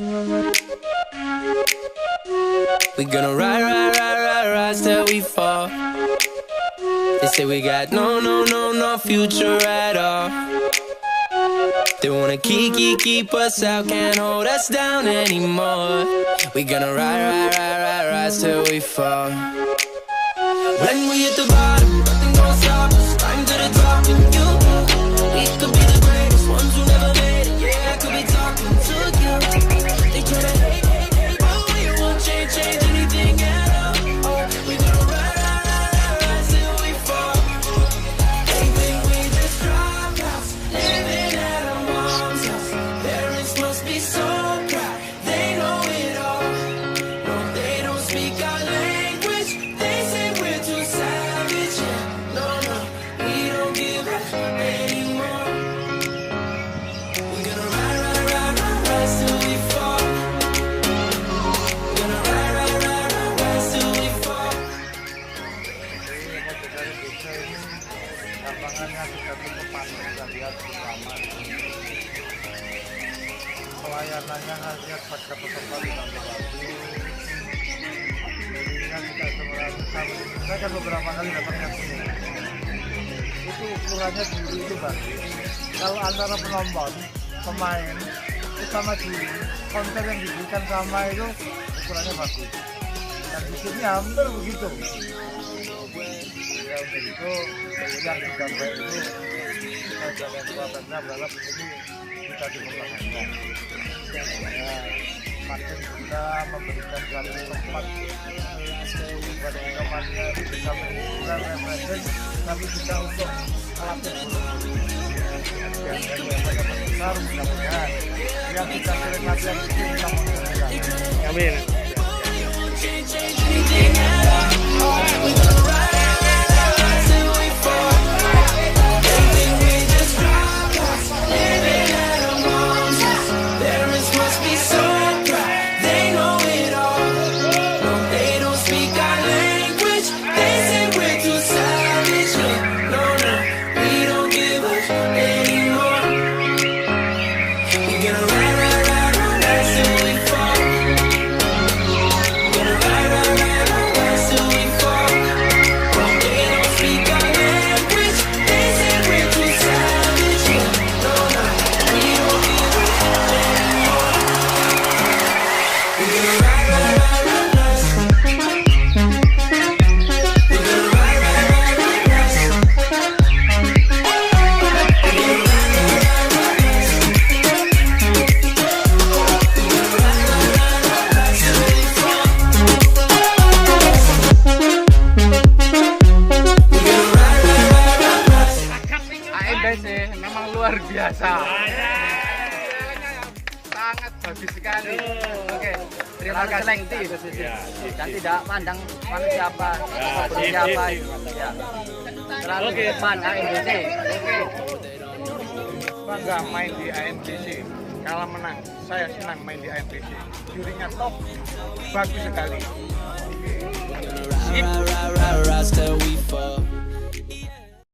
We gonna ride, ride, ride, ride, ride till we fall. They say we got no future at all. They wanna keep us out, can't hold us down anymore. We gonna ride, ride, ride, ride, ride till we fall. When we hit the bottom, nothing gonna stop us. Climb to the top with you. We could be the greatest ones who never made it. Yeah, I could be talking to you. They tryna hate, but we won't change anything at all. We gonna ride, ride, ride, ride, ride till we fall. They think we just dropped out, living at our mom's house. Parents must be so proud, they know it all. No, they don't speak our language. They say we're too savage. Yeah, no, we don't give up anymore. We're gonna ride, ride, ride, ride, ride till we fall. We're gonna ride, ride, ride, ride, ride till we fall. Lapangannya sudah cukup panas, kita lihat bersama. Pelayanannya hanya pada peserta tidak bagus. Jadinya kita saya kan beberapa kali datangnya sini. Itu ukurannya juri itu bagus. Kalau antara penonton, pemain, itu sama juri, konten yang diberikan sama itu ukurannya bagus. Dan di sini hampir begitu. Ya untuk itu yang sudah baik itu kita jaga kekuatannya berharap ini kita dikembangkan. Ya, makin kita memberikan satu tempat kepada temannya bisa mengumpulkan referensi, tapi juga untuk melatih guru-guru yang banyak besar mudah-mudahan yang kita sering latihan itu bisa menggunakan. Amin. Memang luar biasa, sangat bagus sekali. Oke, terima kasih selektif dan tidak pandang siapa, siapa. Ya, selalu depan AMBC. Oke, bangga main di AMBC. Kalah menang, saya senang main di AMBC. Jurinya top, bagus sekali.